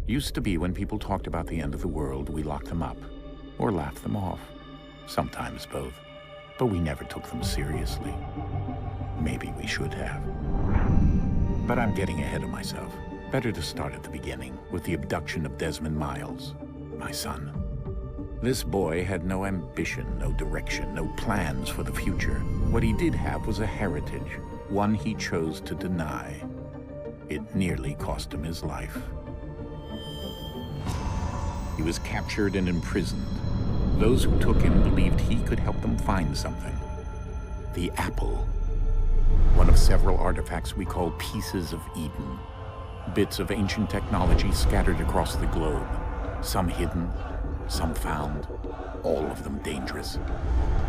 Used to be when people talked about the end of the world, we locked them up or laughed them off. Sometimes both. But we never took them seriously. Maybe we should have. But I'm getting ahead of myself. Better to start at the beginning, with the abduction of Desmond Miles, my son. This boy had no ambition, no direction, no plans for the future. What he did have was a heritage, one he chose to deny. It nearly cost him his life. He was captured and imprisoned. Those who took him believed he could help them find something. The apple. One of several artifacts we call pieces of Eden. Bits of ancient technology scattered across the globe. Some hidden, some found, all of them dangerous.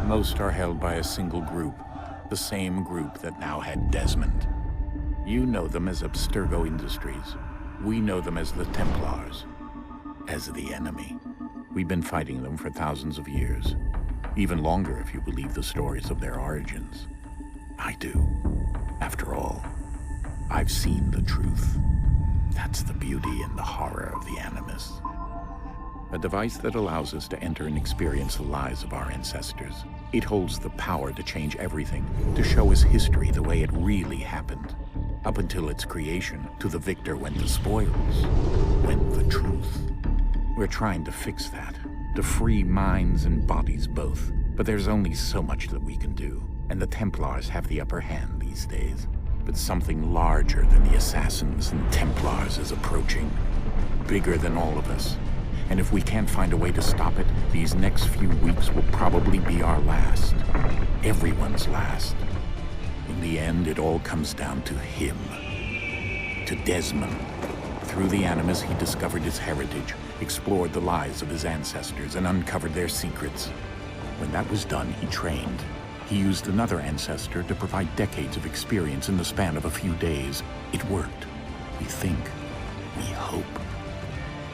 Most are held by a single group, the same group that now had Desmond. You know them as Abstergo Industries. We know them as the Templars, as the enemy. We've been fighting them for thousands of years, even longer if you believe the stories of their origins. I do. After all, I've seen the truth. That's the beauty and the horror of the Animus. A device that allows us to enter and experience the lives of our ancestors. It holds the power to change everything, to show us history the way it really happened. Up until its creation, to the victor went the spoils, went the truth. We're trying to fix that, to free minds and bodies both. But there's only so much that we can do, and the Templars have the upper hand these days. But something larger than the Assassins and Templars is approaching, bigger than all of us. And if we can't find a way to stop it, these next few weeks will probably be our last. Everyone's last. In the end, it all comes down to him. To Desmond. Through the Animus, he discovered his heritage, explored the lives of his ancestors, and uncovered their secrets. When that was done, he trained. He used another ancestor to provide decades of experience in the span of a few days. It worked. We think. We hope.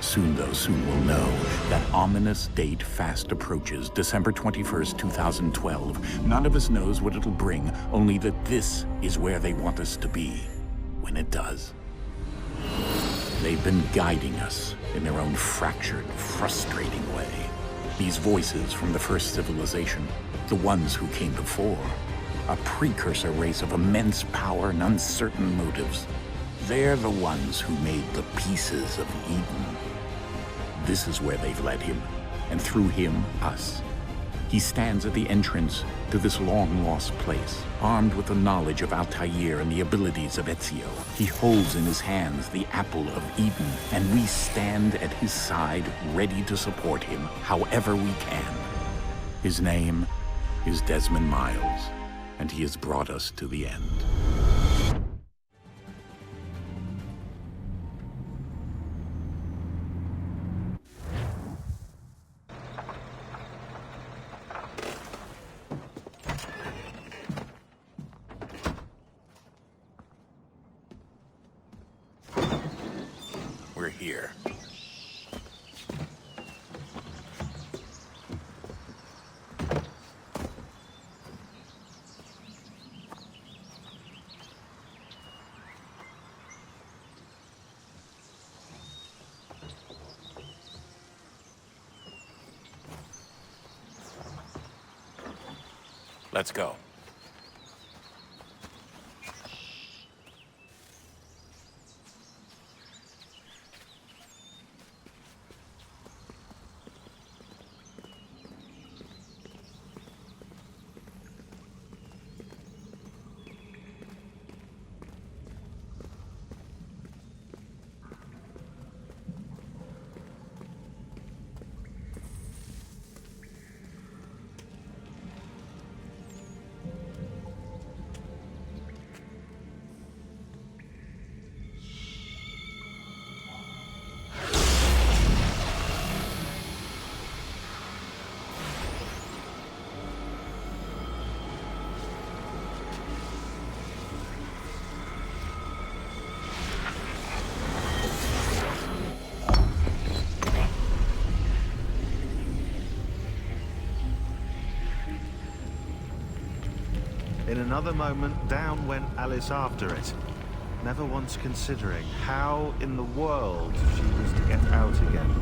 Soon we'll know. That ominous date fast approaches, December 21st, 2012. None of us knows what it'll bring, only that this is where they want us to be, when it does. They've been guiding us in their own fractured, frustrating way. These voices from the first civilization, the ones who came before, a precursor race of immense power and uncertain motives. They're the ones who made the pieces of Eden. This is where they've led him, and through him, us. He stands at the entrance to this long-lost place, armed with the knowledge of Altair and the abilities of Ezio. He holds in his hands the apple of Eden, and we stand at his side, ready to support him however we can. His name is Desmond Miles, and he has brought us to the end. We're here. Let's go. In another moment, down went Alice after it. never once considering how in the world she was to get out again.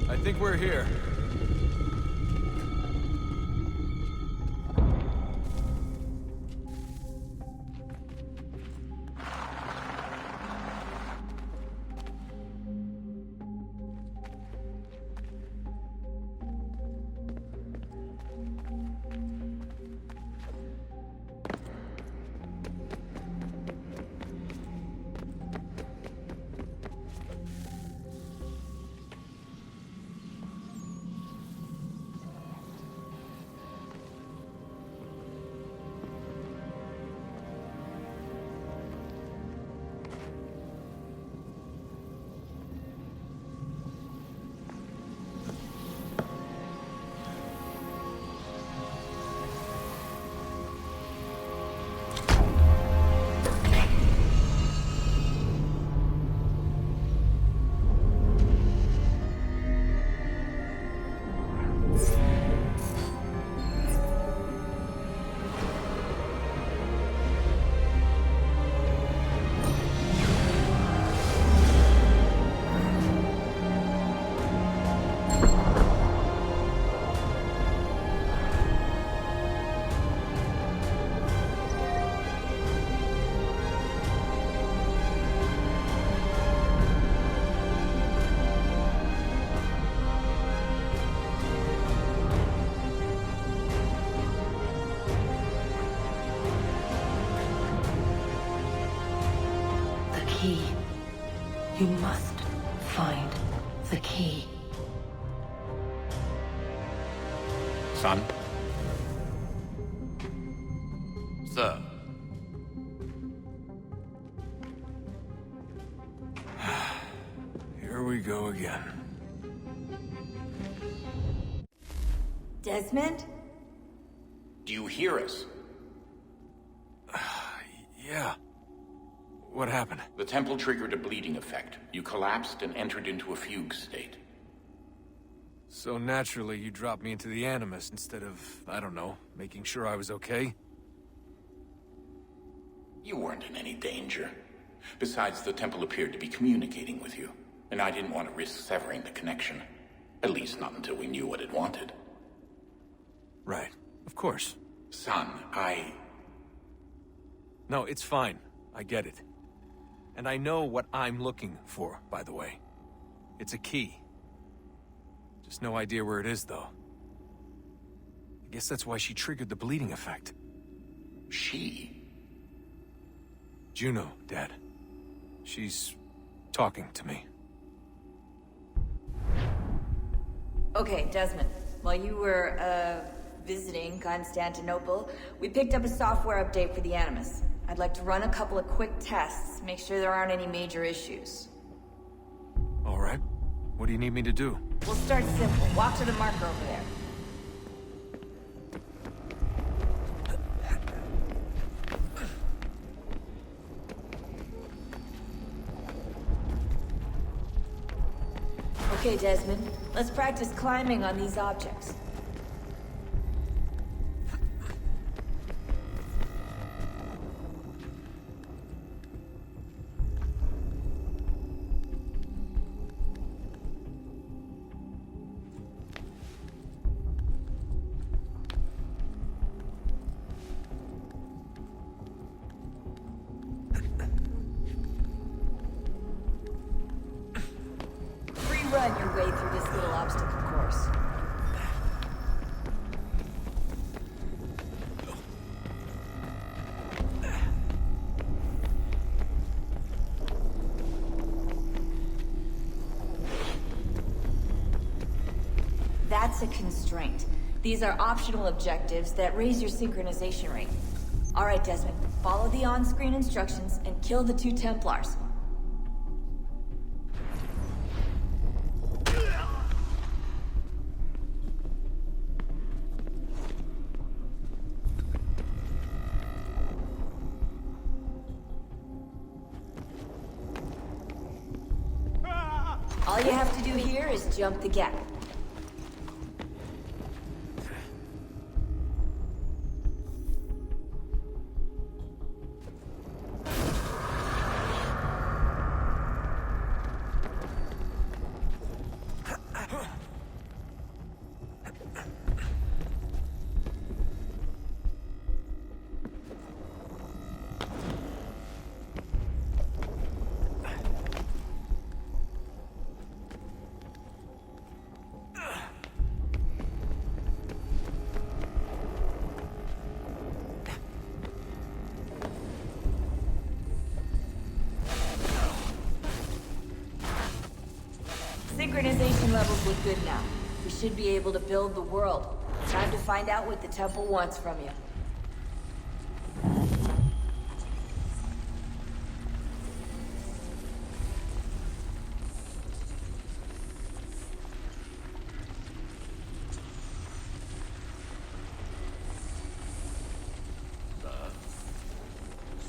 I think we're here. Key. You must find the key. Son? Sir. Here we go again. Desmond? Do you hear us? Yeah. What happened? The temple triggered a bleeding effect. You collapsed and entered into a fugue state. So naturally, you dropped me into the Animus instead of, I don't know, making sure I was okay? You weren't in any danger. Besides, the temple appeared to be communicating with you, and I didn't want to risk severing the connection. At least not until we knew what it wanted. Right. Of course. Son, No, it's fine. I get it. And I know what I'm looking for, by the way. It's a key. Just no idea where it is, though. I guess that's why she triggered the bleeding effect. She? Juno, Dad. She's talking to me. Okay, Desmond. While you were, visiting Constantinople, we picked up a software update for the Animus. I'd like to run a couple of quick tests, make sure there aren't any major issues. All right. What do you need me to do? We'll start simple. Walk to the marker over there. Okay, Desmond. Let's practice climbing on these objects. Run your way through this little obstacle course. That's a constraint. These are optional objectives that raise your synchronization rate. All right, Desmond, follow the on-screen instructions and kill the 2 Templars. All you have to do here is jump the gap. Synchronization levels look good now. We should be able to build the world. Time to find out what the temple wants from you.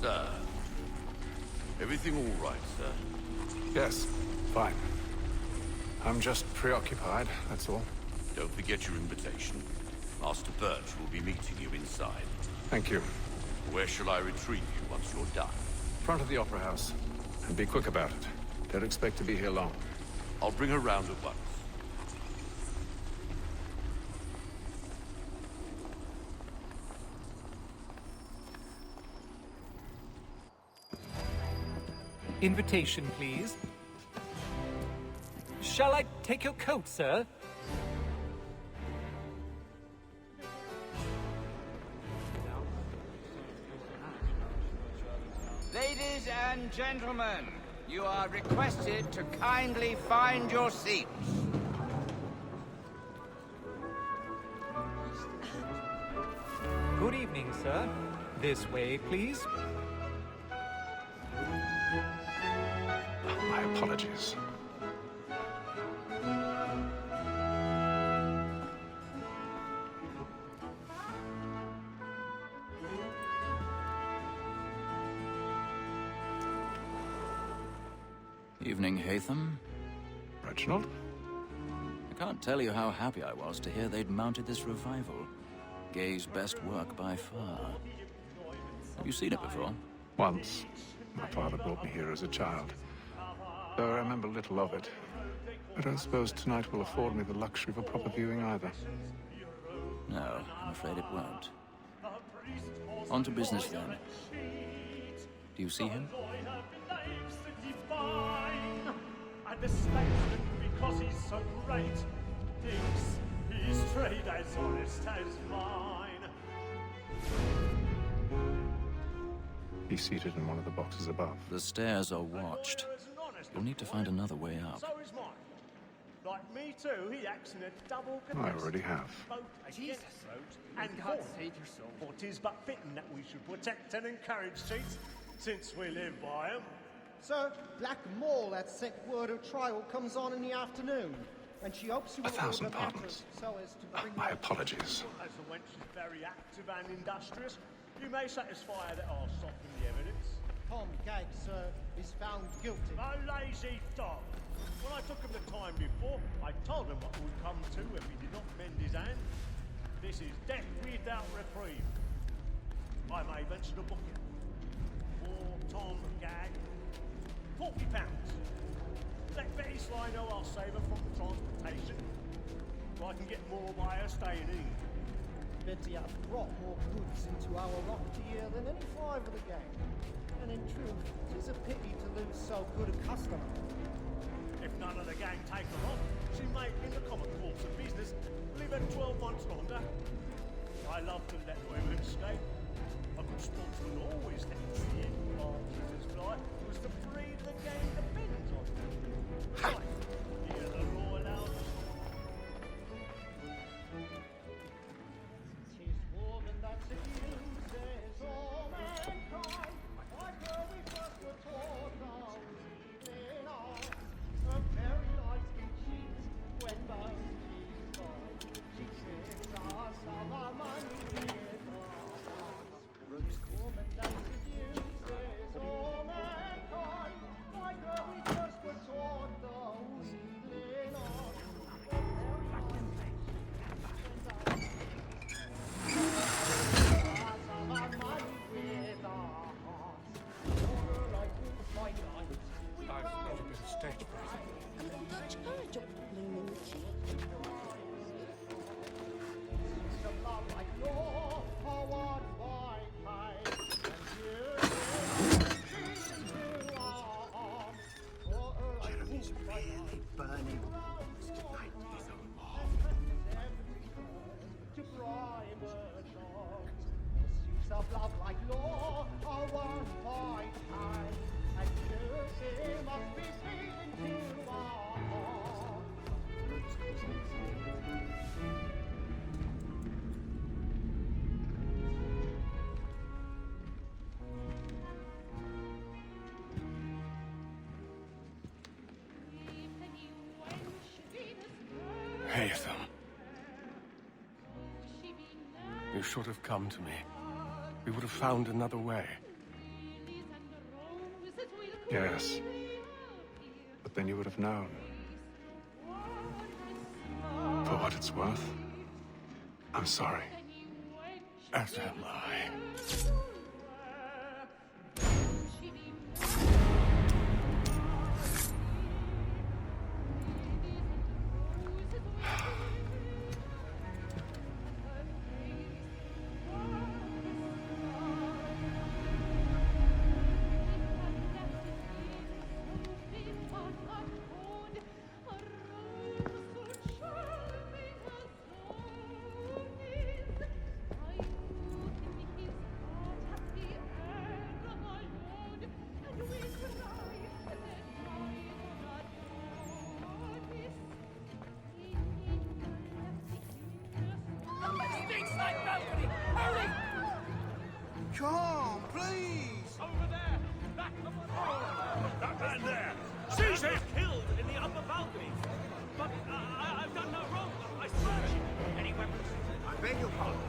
Sir. Everything all right, sir? Yes, fine. I'm just preoccupied, that's all. Don't forget your invitation. Master Birch will be meeting you inside. Thank you. Where shall I retrieve you once you're done? Front of the Opera House. And be quick about it. Don't expect to be here long. I'll bring her round at once. Invitation, please. Shall I take your coat, sir? Ladies and gentlemen, you are requested to kindly find your seats. Good evening, sir. This way, please. My apologies. Evening, Hatham. Reginald? I can't tell you how happy I was to hear they'd mounted this revival. Gay's best work by far. Have you seen it before? Once. My father brought me here as a child. Though I remember little of it. I don't suppose tonight will afford me the luxury of a proper viewing either. No, I'm afraid it won't. On to business then. Do you see him? And the statesman, because he's so great, thinks his trade as honest as mine. He's seated in one of the boxes above. The stairs are watched. You'll need to find another way up. So is mine. Like me too, he acts in a double I capacity. already have. Both against roads and for. For 'tis but fitting that we should protect and encourage cheats, since we live by 'em. Sir, Black Mall at sick word of trial comes on in the afternoon, and she hopes you will 1,000 order pardons. matters so as to bring My apologies. As the wench is very active and industrious, you may satisfy her that I'll soften the evidence. Tom Gag, sir, is found guilty. A lazy dog. When I took him the time before, I told him what would come to if he did not mend his hand. This is death without reprieve. I may venture to book it. For Tom Gag, £40. Let Betty Sly know I'll save her from the transportation, so I can get more by her staying in. Betty hath brought more goods into our rock year than any five of the gang. And in truth, 'tis a pity to lose so good a customer. If none of the gang take her on, she may, in the common course of business, live her 12 months longer. I love to let women stay. A good sportsman always thinks the end of Jesus fly was the breed the game depends on. Right, hear the roar loud. Haytham. You should have come to me. We would have found another way. Yes. But then you would have known. For what it's worth, I'm sorry. As am I. Come, please! Over there! Back of the floor! That man there! Seize him! Killed in the upper balcony! But I've done no wrong. I swear. Any weapons? I beg your pardon.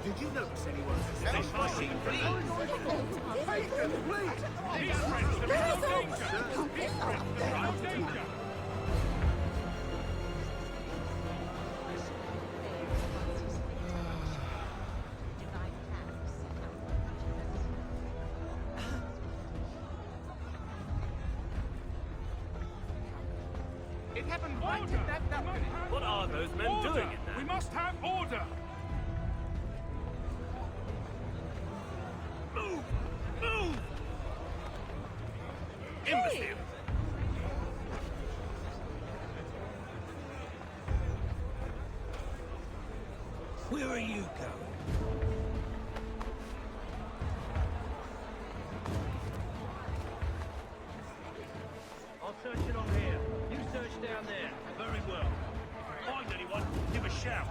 Did you notice anyone suspicious? This machine, please! Take them, please! These friends, there is no danger! These friends, there is no danger! It happened right in that balcony. What are those men doing in there? We must have order! Move! Move! Imbecile! Where are you going? I'll search it on here. You search down there. Very well. Find anyone, give a shout.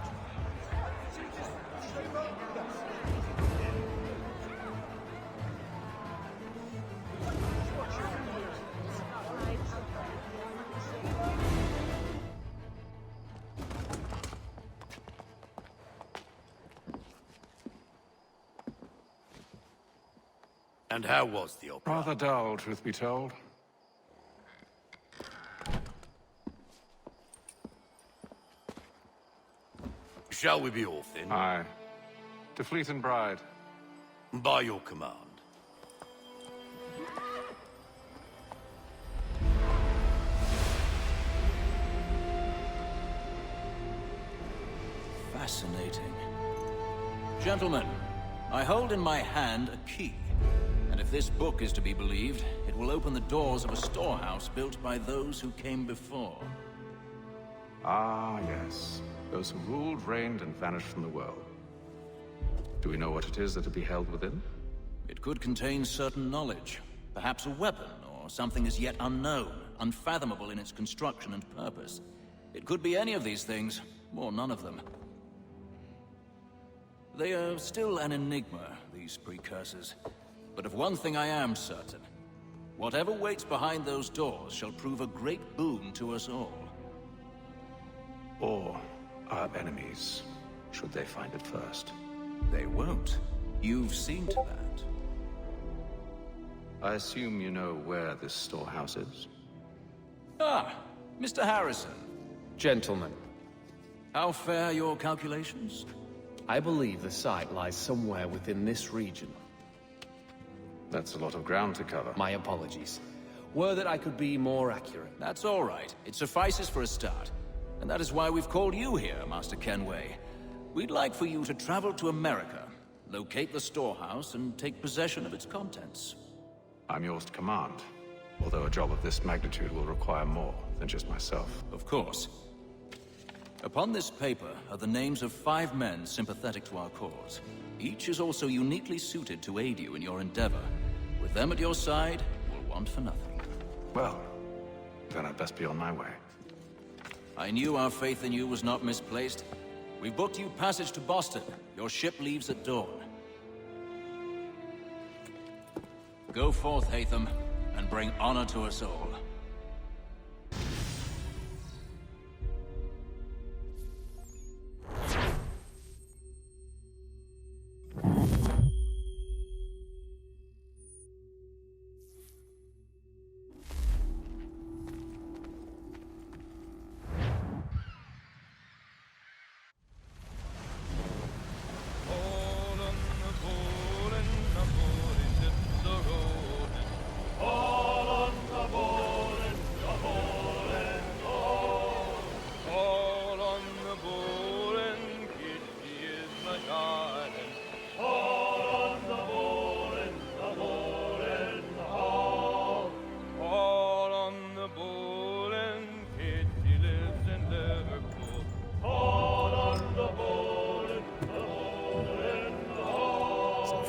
And how was the opera? Rather dull, truth be told. Shall we be off then? Aye. To Fleet and Bride. By your command. Fascinating. Gentlemen, I hold in my hand a key. And if this book is to be believed, it will open the doors of a storehouse built by those who came before. Ah, yes. Those who ruled, reigned, and vanished from the world. Do we know what it is that will be held within? It could contain certain knowledge. Perhaps a weapon, or something as yet unknown, unfathomable in its construction and purpose. It could be any of these things, or none of them. They are still an enigma, these precursors. But of one thing I am certain. Whatever waits behind those doors shall prove a great boon to us all. Or our enemies, should they find it first. They won't. You've seen to that. I assume you know where this storehouse is? Ah, Mr. Harrison. Gentlemen, How fare your calculations? I believe the site lies somewhere within this region. That's a lot of ground to cover. My apologies. Were that I could be more accurate. That's all right. It suffices for a start. And that is why we've called you here, Master Kenway. We'd like for you to travel to America, locate the storehouse, and take possession of its contents. I'm yours to command, although a job of this magnitude will require more than just myself. Of course. Upon this paper are the names of 5 men sympathetic to our cause. Each is also uniquely suited to aid you in your endeavor. With them at your side, we'll want for nothing. Well, then I'd best be on my way. I knew our faith in you was not misplaced. We've booked you passage to Boston. Your ship leaves at dawn. Go forth, Hatham, and bring honor to us all.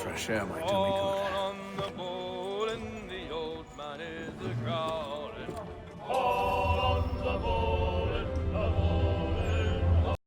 Fresh air might do me good.